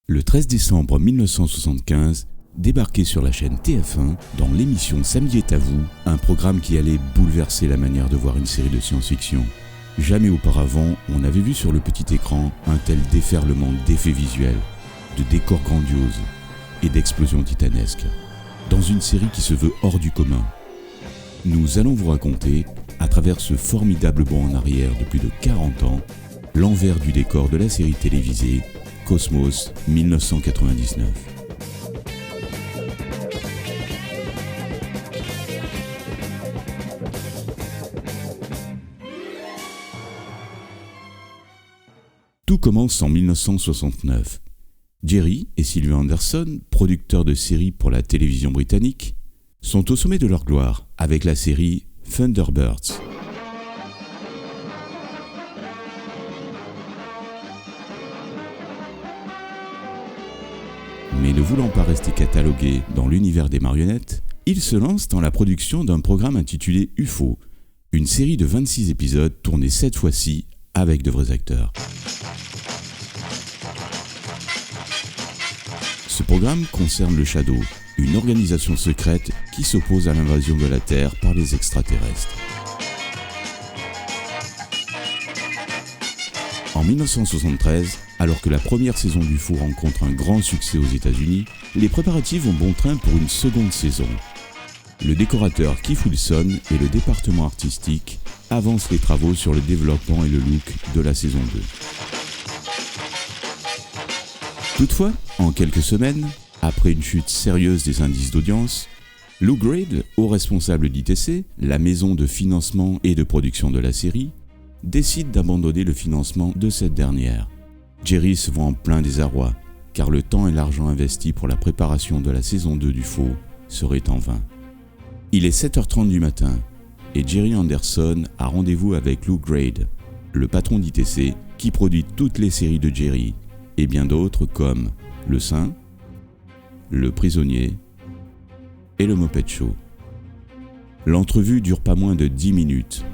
Le 13 décembre 1975, débarquait sur la chaîne TF1 dans l'émission Samedi est à vous, un programme qui allait bouleverser la manière de voir une série de science-fiction. Jamais auparavant, on n'avait vu sur le petit écran un tel déferlement d'effets visuels, de décors grandioses et d'explosions titanesques, dans une série qui se veut hors du commun. Nous allons vous raconter, à travers ce formidable bond en arrière de plus de 40 ans, l'envers du décor de la série télévisée Cosmos 1999. Tout commence en 1969. Jerry et Sylvia Anderson, producteurs de séries pour la télévision britannique, sont au sommet de leur gloire avec la série Thunderbirds. Mais ne voulant pas rester catalogués dans l'univers des marionnettes, ils se lancent dans la production d'un programme intitulé UFO, une série de 26 épisodes tournés cette fois-ci avec de vrais acteurs. Ce programme concerne le Shadow, une organisation secrète qui s'oppose à l'invasion de la Terre par les extraterrestres. En 1973, alors que la première saison d'UFO rencontre un grand succès aux États-Unis, les préparatifs vont bon train pour une seconde saison. Le décorateur Keith Wilson et le département artistique avancent les travaux sur le développement et le look de la saison 2. Toutefois, en quelques semaines, après une chute sérieuse des indices d'audience, Lou Grade, haut responsable d'ITC, la maison de financement et de production de la série, décide d'abandonner le financement de cette dernière. Jerry se voit en plein désarroi, car le temps et l'argent investis pour la préparation de la saison 2 d'UFO seraient en vain. Il est 7h30 du matin, et Jerry Anderson a rendez-vous avec Lou Grade, le patron d'ITC, qui produit toutes les séries de Jerry, et bien d'autres comme Le Saint, Le Prisonnier et Le Muppet Show. L'entrevue dure pas moins de 10 minutes.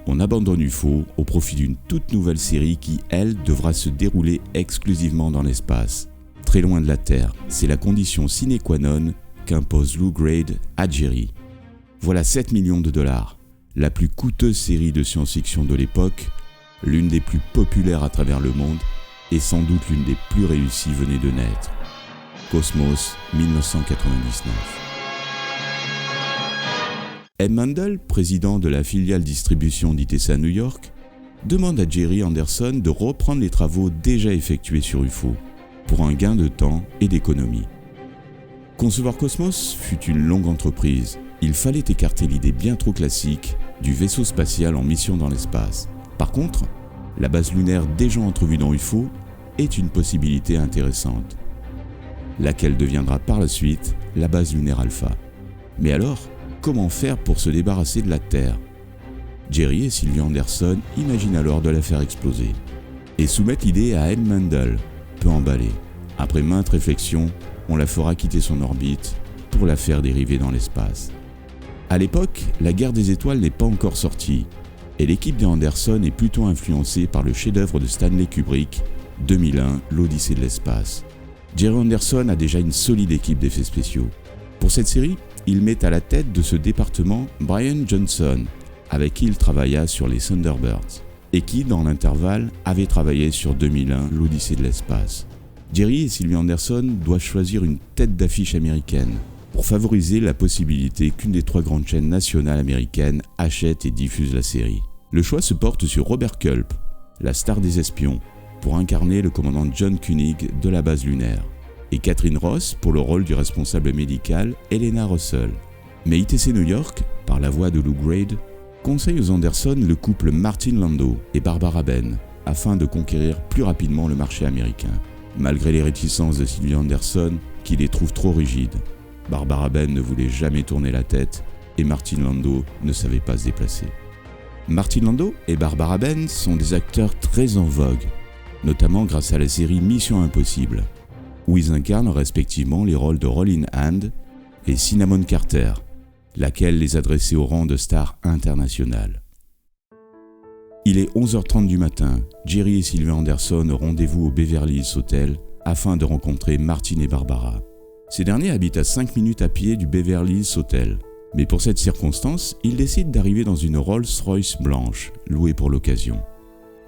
On abandonne UFO au profit d'une toute nouvelle série qui, elle, devra se dérouler exclusivement dans l'espace, très loin de la Terre. C'est la condition sine qua non qu'impose Lou Grade à Jerry. Voilà 7 millions de dollars, la plus coûteuse série de science-fiction de l'époque, l'une des plus populaires à travers le monde et sans doute l'une des plus réussies venait de naître. Cosmos 1999. Ed Mandel, président de la filiale distribution d'ITC à New York, demande à Jerry Anderson de reprendre les travaux déjà effectués sur UFO, pour un gain de temps et d'économie. Concevoir Cosmos fut une longue entreprise. Il fallait écarter l'idée bien trop classique du vaisseau spatial en mission dans l'espace. Par contre, la base lunaire déjà entrevue dans UFO est une possibilité intéressante, laquelle deviendra par la suite la base lunaire Alpha. Mais alors, comment faire pour se débarrasser de la Terre ? Jerry et Sylvia Anderson imaginent alors de la faire exploser et soumettent l'idée à Ed Mandel, peu emballé. Après maintes réflexions, on la fera quitter son orbite pour la faire dériver dans l'espace. À l'époque, la guerre des étoiles n'est pas encore sortie et l'équipe des Anderson est plutôt influencée par le chef-d'œuvre de Stanley Kubrick, 2001, l'Odyssée de l'espace. Jerry Anderson a déjà une solide équipe d'effets spéciaux. Pour cette série, il met à la tête de ce département Brian Johnson, avec qui il travailla sur les Thunderbirds, et qui, dans l'intervalle, avait travaillé sur 2001, l'Odyssée de l'espace. Jerry et Sylvia Anderson doivent choisir une tête d'affiche américaine, pour favoriser la possibilité qu'une des 3 grandes chaînes nationales américaines achète et diffuse la série. Le choix se porte sur Robert Culp, la star des espions, pour incarner le commandant John Koenig de la base lunaire, et Catherine Ross pour le rôle du responsable médical Helena Russell. Mais ITC New York, par la voix de Lou Grade, conseille aux Anderson le couple Martin Landau et Barbara Ben, afin de conquérir plus rapidement le marché américain. Malgré les réticences de Sylvia Anderson, qui les trouve trop rigides, Barbara Ben ne voulait jamais tourner la tête et Martin Landau ne savait pas se déplacer. Martin Landau et Barbara Ben sont des acteurs très en vogue, notamment grâce à la série Mission Impossible, où ils incarnent respectivement les rôles de Rollin Hand et Cinnamon Carter, laquelle les a dressés au rang de stars internationales. Il est 11h30 du matin, Jerry et Sylvia Anderson ont rendez-vous au Beverly Hills Hotel afin de rencontrer Martin et Barbara. Ces derniers habitent à 5 minutes à pied du Beverly Hills Hotel. Mais pour cette circonstance, ils décident d'arriver dans une Rolls-Royce blanche, louée pour l'occasion.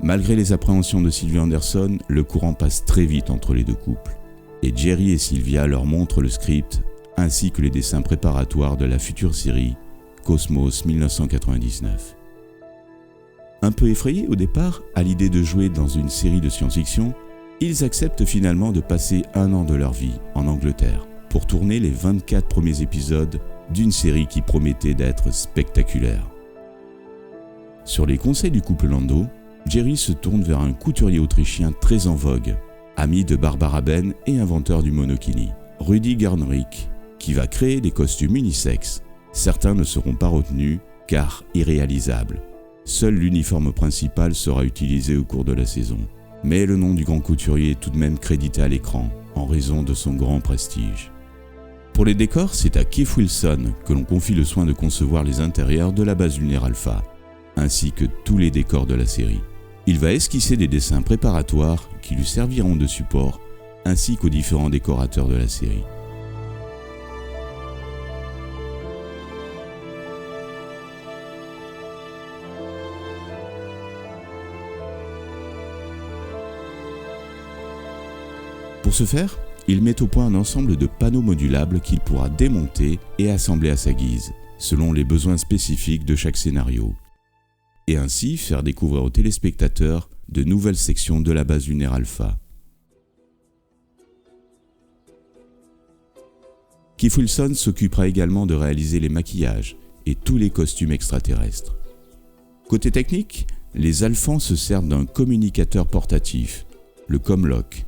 Malgré les appréhensions de Sylvia Anderson, le courant passe très vite entre les deux couples. Et Jerry et Sylvia leur montrent le script, ainsi que les dessins préparatoires de la future série Cosmos 1999. Un peu effrayés au départ à l'idée de jouer dans une série de science-fiction, ils acceptent finalement de passer 1 an de leur vie en Angleterre pour tourner les 24 premiers épisodes d'une série qui promettait d'être spectaculaire. Sur les conseils du couple Lando, Jerry se tourne vers un couturier autrichien très en vogue, ami de Barbara Ben et inventeur du monokini, Rudi Gernrich, qui va créer des costumes unisexes. Certains ne seront pas retenus car irréalisables. Seul l'uniforme principal sera utilisé au cours de la saison. Mais le nom du grand couturier est tout de même crédité à l'écran en raison de son grand prestige. Pour les décors, c'est à Keith Wilson que l'on confie le soin de concevoir les intérieurs de la base lunaire Alpha, ainsi que tous les décors de la série. Il va esquisser des dessins préparatoires qui lui serviront de support, ainsi qu'aux différents décorateurs de la série. Pour ce faire, il met au point un ensemble de panneaux modulables qu'il pourra démonter et assembler à sa guise, selon les besoins spécifiques de chaque scénario, et ainsi faire découvrir aux téléspectateurs de nouvelles sections de la base lunaire Alpha. Keith Wilson s'occupera également de réaliser les maquillages et tous les costumes extraterrestres. Côté technique, les Alphans se servent d'un communicateur portatif, le Comlock,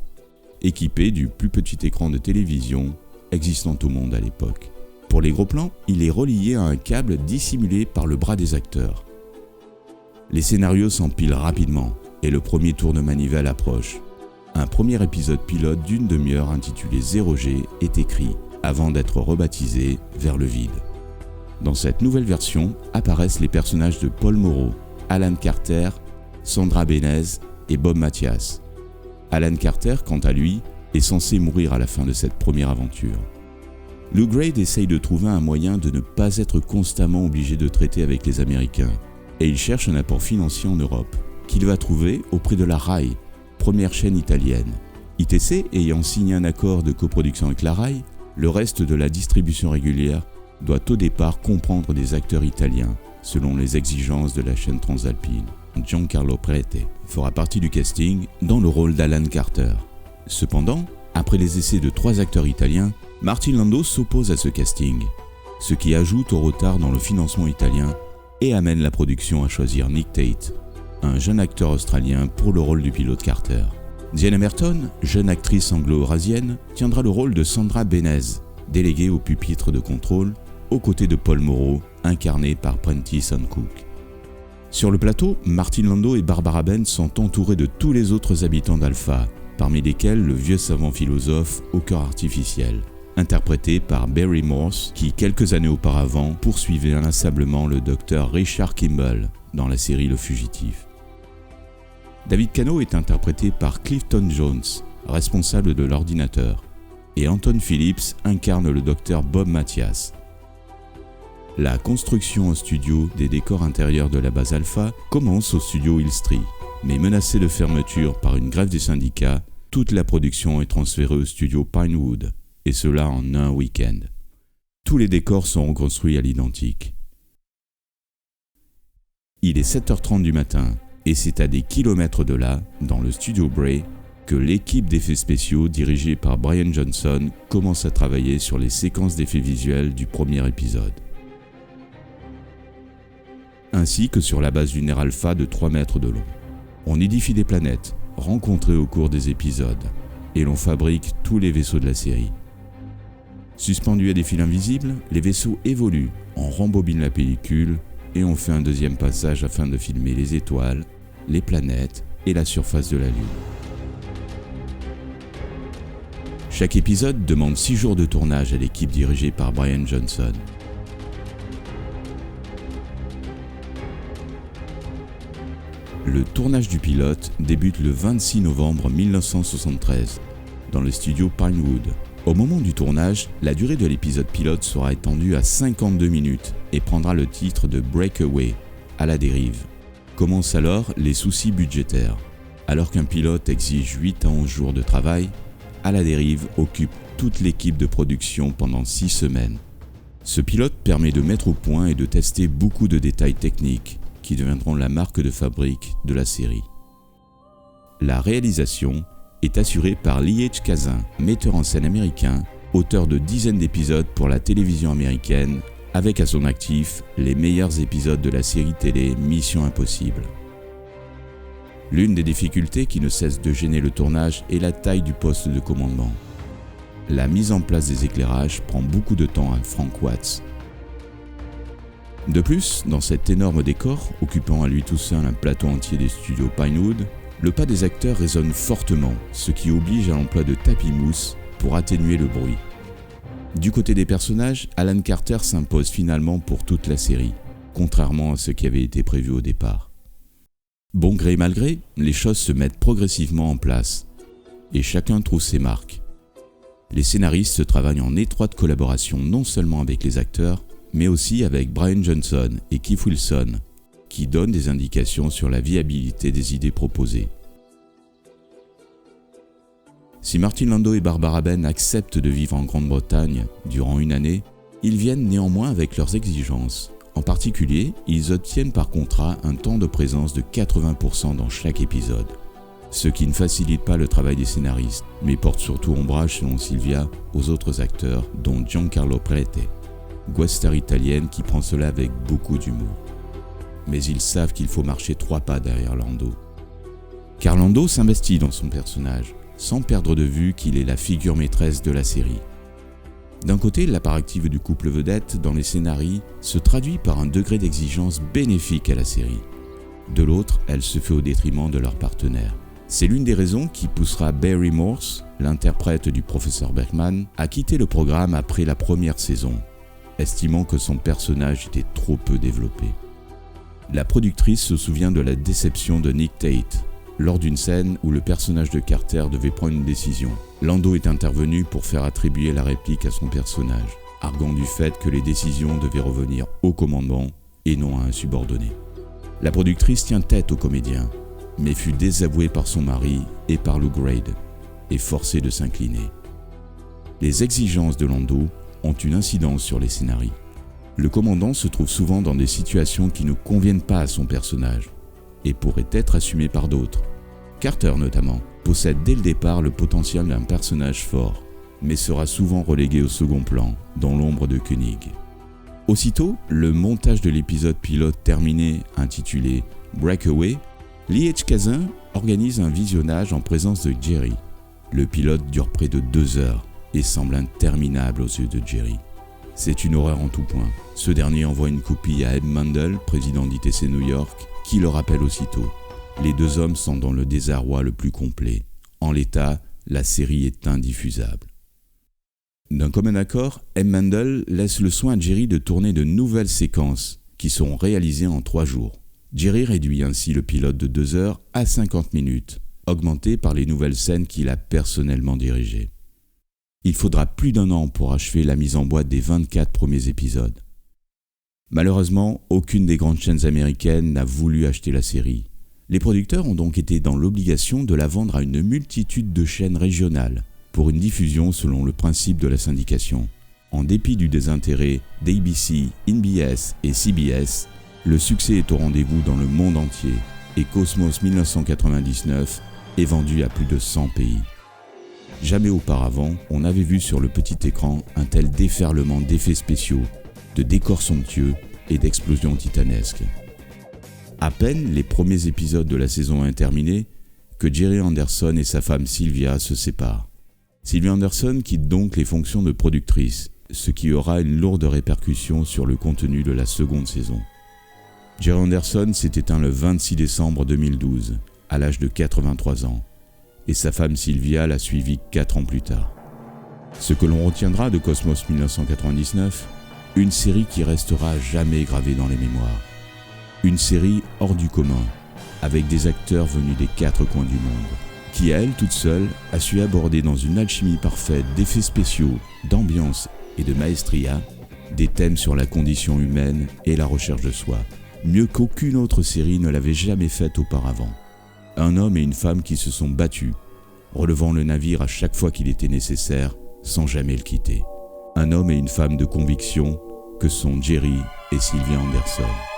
équipé du plus petit écran de télévision existant au monde à l'époque. Pour les gros plans, il est relié à un câble dissimulé par le bras des acteurs. Les scénarios s'empilent rapidement et le premier tour de manivelle approche. Un premier épisode pilote d'une demi-heure intitulé 0G est écrit avant d'être rebaptisé Vers le vide. Dans cette nouvelle version apparaissent les personnages de Paul Moreau, Alan Carter, Sandra Benes et Bob Mathias. Alan Carter, quant à lui, est censé mourir à la fin de cette première aventure. Lou Grade essaye de trouver un moyen de ne pas être constamment obligé de traiter avec les Américains, et il cherche un apport financier en Europe, qu'il va trouver auprès de la RAI, première chaîne italienne. ITC ayant signé un accord de coproduction avec la RAI, le reste de la distribution régulière doit au départ comprendre des acteurs italiens, selon les exigences de la chaîne transalpine. Giancarlo Prete fera partie du casting dans le rôle d'Alan Carter. Cependant, après les essais de 3 acteurs italiens, Martin Lando s'oppose à ce casting, ce qui ajoute au retard dans le financement italien et amène la production à choisir Nick Tate, un jeune acteur australien pour le rôle du pilote Carter. Diane Merton, jeune actrice anglo-eurasienne, tiendra le rôle de Sandra Benes, déléguée au pupitre de contrôle, aux côtés de Paul Moreau, incarné par Prentice Cook. Sur le plateau, Martin Lando et Barbara Ben sont entourés de tous les autres habitants d'Alpha, parmi lesquels le vieux savant philosophe au cœur artificiel, interprété par Barry Morse, qui quelques années auparavant poursuivait inlassablement le docteur Richard Kimball dans la série Le Fugitif. David Cano est interprété par Clifton Jones, responsable de l'ordinateur, et Anton Phillips incarne le docteur Bob Mathias. La construction en studio des décors intérieurs de la base Alpha commence au studio Hillstree, mais menacée de fermeture par une grève des syndicats, toute la production est transférée au studio Pinewood, et cela en un week-end. Tous les décors sont reconstruits à l'identique. Il est 7h30 du matin, et c'est à des kilomètres de là, dans le studio Bray, que l'équipe d'effets spéciaux dirigée par Brian Johnson commence à travailler sur les séquences d'effets visuels du premier épisode. Ainsi que sur la base lunaire Alpha de 3 mètres de long. On édifie des planètes, rencontrées au cours des épisodes, et l'on fabrique tous les vaisseaux de la série. Suspendus à des fils invisibles, les vaisseaux évoluent, on rembobine la pellicule, et on fait un deuxième passage afin de filmer les étoiles, les planètes et la surface de la Lune. Chaque épisode demande 6 jours de tournage à l'équipe dirigée par Brian Johnson. Le tournage du pilote débute le 26 novembre 1973. dans le studio Pinewood. Au moment du tournage, la durée de l'épisode pilote sera étendue à 52 minutes et prendra le titre de Breakaway, à la dérive. Commencent alors les soucis budgétaires. Alors qu'un pilote exige 8 à 11 jours de travail, À la dérive occupe toute l'équipe de production pendant 6 semaines. Ce pilote permet de mettre au point et de tester beaucoup de détails techniques qui deviendront la marque de fabrique de la série. La réalisation est assurée par Lee H. Kazin, metteur en scène américain, auteur de dizaines d'épisodes pour la télévision américaine, avec à son actif les meilleurs épisodes de la série télé Mission Impossible. L'une des difficultés qui ne cesse de gêner le tournage est la taille du poste de commandement. La mise en place des éclairages prend beaucoup de temps à Frank Watts. De plus, dans cet énorme décor, occupant à lui tout seul un plateau entier des studios Pinewood, le pas des acteurs résonne fortement, ce qui oblige à l'emploi de tapis mousse pour atténuer le bruit. Du côté des personnages, Alan Carter s'impose finalement pour toute la série, contrairement à ce qui avait été prévu au départ. Bon gré mal gré, les choses se mettent progressivement en place, et chacun trouve ses marques. Les scénaristes travaillent en étroite collaboration non seulement avec les acteurs, mais aussi avec Brian Johnson et Keith Wilson, qui donnent des indications sur la viabilité des idées proposées. Si Martin Landau et Barbara Ben acceptent de vivre en Grande-Bretagne durant une année, ils viennent néanmoins avec leurs exigences. En particulier, ils obtiennent par contrat un temps de présence de 80% dans chaque épisode, ce qui ne facilite pas le travail des scénaristes, mais porte surtout ombrage, selon Silvia, aux autres acteurs, dont Giancarlo Prete, guest star italienne qui prend cela avec beaucoup d'humour. Mais ils savent qu'il faut marcher 3 pas derrière Lando. Car Lando s'investit dans son personnage, sans perdre de vue qu'il est la figure maîtresse de la série. D'un côté, la part active du couple vedette dans les scénarios se traduit par un degré d'exigence bénéfique à la série. De l'autre, elle se fait au détriment de leur partenaire. C'est l'une des raisons qui poussera Barry Morse, l'interprète du professeur Bergman, à quitter le programme après la première saison, estimant que son personnage était trop peu développé. La productrice se souvient de la déception de Nick Tate, lors d'une scène où le personnage de Carter devait prendre une décision. Lando est intervenu pour faire attribuer la réplique à son personnage, arguant du fait que les décisions devaient revenir au commandant et non à un subordonné. La productrice tient tête au comédien, mais fut désavouée par son mari et par Lou Grade, et forcée de s'incliner. Les exigences de Lando ont une incidence sur les scénarios. Le commandant se trouve souvent dans des situations qui ne conviennent pas à son personnage, et pourrait être assumé par d'autres. Carter notamment possède dès le départ le potentiel d'un personnage fort, mais sera souvent relégué au second plan, dans l'ombre de Koenig. Aussitôt, le montage de l'épisode pilote terminé, intitulé Breakaway, Lee H. Kazin organise un visionnage en présence de Jerry. Le pilote dure près de 2 heures et semble interminable aux yeux de Jerry. C'est une horreur en tout point. Ce dernier envoie une copie à Ed Mandel, président d'ITC New York, qui le rappelle aussitôt. Les 2 hommes sont dans le désarroi le plus complet. En l'état, la série est indiffusable. D'un commun accord, Ed Mandel laisse le soin à Jerry de tourner de nouvelles séquences qui seront réalisées en 3 jours. Jerry réduit ainsi le pilote de 2 heures à 50 minutes, augmenté par les nouvelles scènes qu'il a personnellement dirigées. Il faudra plus d'1 an pour achever la mise en boîte des 24 premiers épisodes. Malheureusement, aucune des grandes chaînes américaines n'a voulu acheter la série. Les producteurs ont donc été dans l'obligation de la vendre à une multitude de chaînes régionales pour une diffusion selon le principe de la syndication. En dépit du désintérêt d'ABC, NBS et CBS, le succès est au rendez-vous dans le monde entier et Cosmos 1999 est vendu à plus de 100 pays. Jamais auparavant, on n'avait vu sur le petit écran un tel déferlement d'effets spéciaux, de décors somptueux et d'explosions titanesques. À peine les premiers épisodes de la saison 1 terminés, que Jerry Anderson et sa femme Sylvia se séparent. Sylvia Anderson quitte donc les fonctions de productrice, ce qui aura une lourde répercussion sur le contenu de la seconde saison. Jerry Anderson s'est éteint le 26 décembre 2012, à l'âge de 83 ans, et sa femme Sylvia l'a suivi 4 ans plus tard. Ce que l'on retiendra de Cosmos 1999, une série qui restera jamais gravée dans les mémoires. Une série hors du commun, avec des acteurs venus des 4 coins du monde, qui à elle toute seule a su aborder dans une alchimie parfaite d'effets spéciaux, d'ambiance et de maestria, des thèmes sur la condition humaine et la recherche de soi, mieux qu'aucune autre série ne l'avait jamais faite auparavant. Un homme et une femme qui se sont battus, relevant le navire à chaque fois qu'il était nécessaire, sans jamais le quitter. Un homme et une femme de conviction que sont Jerry et Sylvia Anderson.